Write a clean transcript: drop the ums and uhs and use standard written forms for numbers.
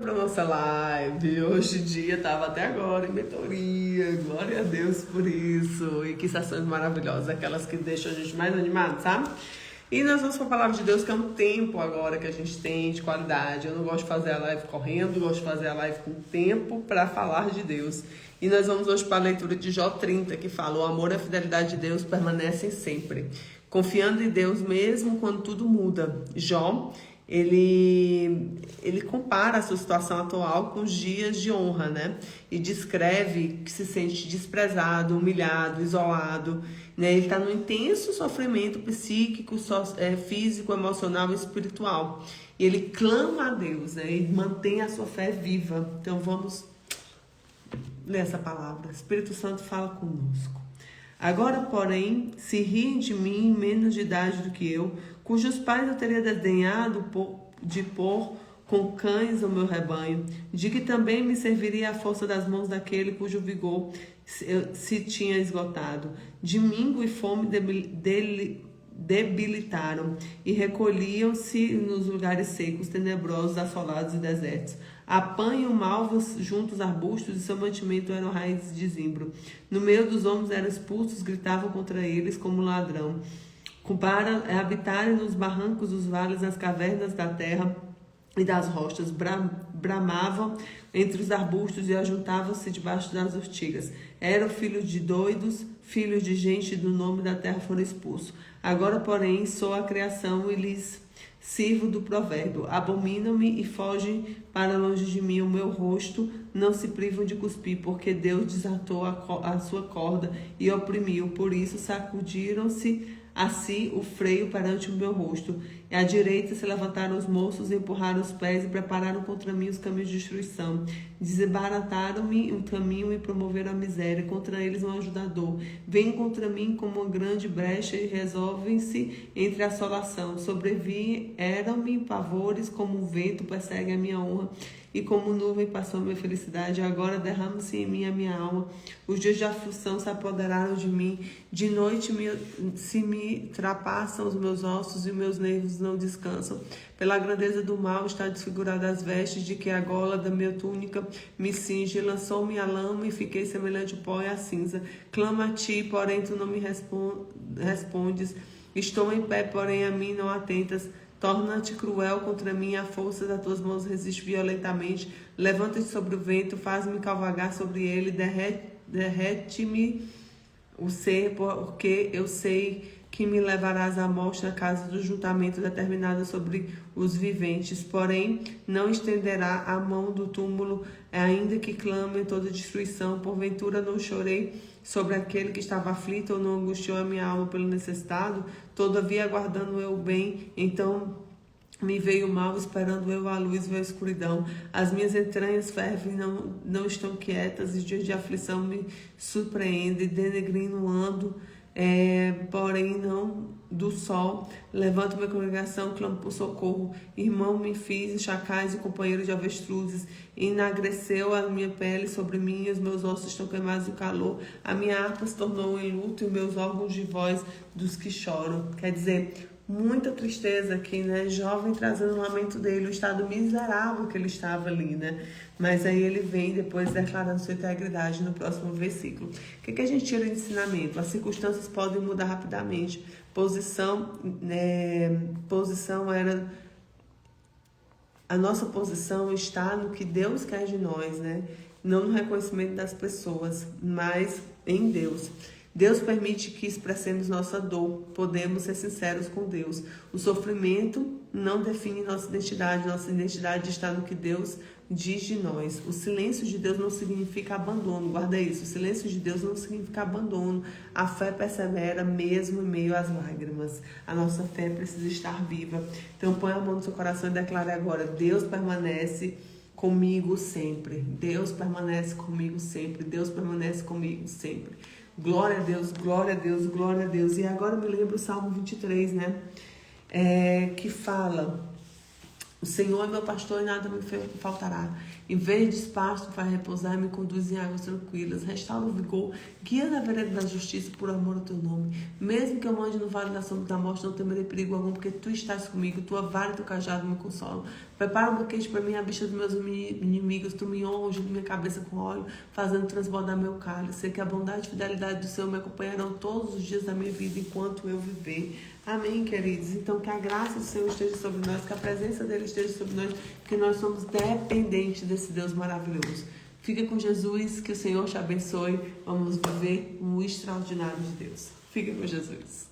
para nossa live. Hoje em dia estava até agora em mentoria. Glória a Deus por isso. E que sessões maravilhosas, aquelas que deixam a gente mais animado, sabe? E nós vamos para a palavra de Deus, que é um tempo agora que a gente tem de qualidade. Eu não gosto de fazer a live correndo, gosto de fazer a live com tempo para falar de Deus. E nós vamos hoje para a leitura de Jó 30, que fala: o amor e a fidelidade de Deus permanecem sempre, confiando em Deus mesmo quando tudo muda. Jó, ele compara a sua situação atual com os dias de honra, né? E descreve que se sente desprezado, humilhado, isolado, né? Ele está num intenso sofrimento psíquico, físico, emocional e espiritual. E ele clama a Deus, né? E mantém a sua fé viva. Então vamos ler essa palavra. O Espírito Santo fala conosco. Agora, porém, se riem de mim, menos de idade do que eu, cujos pais eu teria desdenhado de pôr com cães o meu rebanho, de que também me serviria a força das mãos daquele cujo vigor se tinha esgotado. Domingo e fome debilitaram e recolhiam-se nos lugares secos, tenebrosos, assolados e desertos. Apanham malvas junto aos arbustos e seu mantimento eram raízes de zimbro. No meio dos homens eram expulsos, gritavam contra eles como ladrão. Para habitarem nos barrancos dos vales, nas cavernas da terra e das rochas, bramavam entre os arbustos e ajuntavam-se debaixo das urtigas. Eram filhos de doidos, filhos de gente do nome da terra foram expulsos. Agora, porém, sou a criação e lhes sirvo do provérbio. Abominam-me e fogem para longe de mim. O meu rosto não se privam de cuspir, porque Deus desatou a sua corda e oprimiu. Por isso sacudiram-se a si o freio perante o meu rosto. E à direita se levantaram os moços e empurraram os pés e prepararam contra mim os caminhos de destruição. Desbarataram-me o caminho e promoveram a miséria. Contra eles um ajudador. Vêm contra mim como uma grande brecha e resolvem-se entre a assolação. Sobrevieram-me pavores, como um vento persegue a minha honra e como nuvem passou a minha felicidade. Agora derrama-se em mim a minha alma. Os dias de aflição se apoderaram de mim. De noite se me trapassam os meus ossos e meus nervos não descansam. Pela grandeza do mal está desfigurada as vestes, de que a gola da minha túnica me cinge. Lançou-me a lama e fiquei semelhante ao pó e à cinza. Clamo a ti, porém tu não me respondes. Estou em pé, porém a mim não atentas. Torna-te cruel contra mim, a força das tuas mãos resiste violentamente. Levanta-te sobre o vento, faz-me cavalgar sobre ele, derrete-me o ser, porque eu sei que me levarás à morte na casa do juntamento determinada sobre os viventes. Porém, não estenderá a mão do túmulo, ainda que clame toda destruição. Porventura não chorei sobre aquele que estava aflito, ou não angustiou a minha alma pelo necessitado? Todavia, aguardando eu o bem, então me veio o mal, esperando eu a luz, veio a escuridão. As minhas entranhas fervem, não estão quietas, e dias de aflição me surpreendem, denegrindo ando, porém não do sol. Levanto minha congregação, clamo por socorro. Irmão me fiz, chacais e companheiro de avestruzes. Enagreceu a minha pele sobre mim, e os meus ossos estão queimados do calor. A minha harpa se tornou em luto, e meus órgãos de voz dos que choram. Quer dizer, muita tristeza aqui, né? Jovem trazendo o lamento dele, o estado miserável que ele estava ali, né? Mas aí ele vem depois declarando sua integridade no próximo versículo. O que a gente tira de ensinamento? As circunstâncias podem mudar rapidamente. Posição era... A nossa posição está no que Deus quer de nós, né? Não no reconhecimento das pessoas, mas em Deus. Deus permite que expressemos nossa dor. Podemos ser sinceros com Deus. O sofrimento não define nossa identidade está no que Deus diz de nós. O silêncio de Deus não significa abandono. Guarda isso. O silêncio de Deus não significa abandono. A fé persevera mesmo em meio às lágrimas. A nossa fé precisa estar viva. Então põe a mão no seu coração e declare agora: Deus permanece comigo sempre. Deus permanece comigo sempre. Deus permanece comigo sempre. Glória a Deus, glória a Deus, glória a Deus. E agora eu me lembro o Salmo 23, né? Que fala: o Senhor é meu pastor e nada me faltará. Em vez de espaço para repousar, me conduz em águas tranquilas. Restaura o vigor, guia na vereda da justiça por amor ao teu nome. Mesmo que eu ande no vale da sombra da morte, não temerei perigo algum, porque tu estás comigo. Tua vara e teu cajado me consolam. Prepara um banquete para mim, a bicha dos meus inimigos. Tu me unge minha cabeça com óleo, fazendo transbordar meu cálice. Sei que a bondade e fidelidade do Senhor me acompanharão todos os dias da minha vida enquanto eu viver. Amém, queridos? Então, que a graça do Senhor esteja sobre nós, que a presença dele esteja sobre nós, que nós somos dependentes desse Deus maravilhoso. Fica com Jesus, que o Senhor te abençoe. Vamos viver um extraordinário de Deus. Fica com Jesus.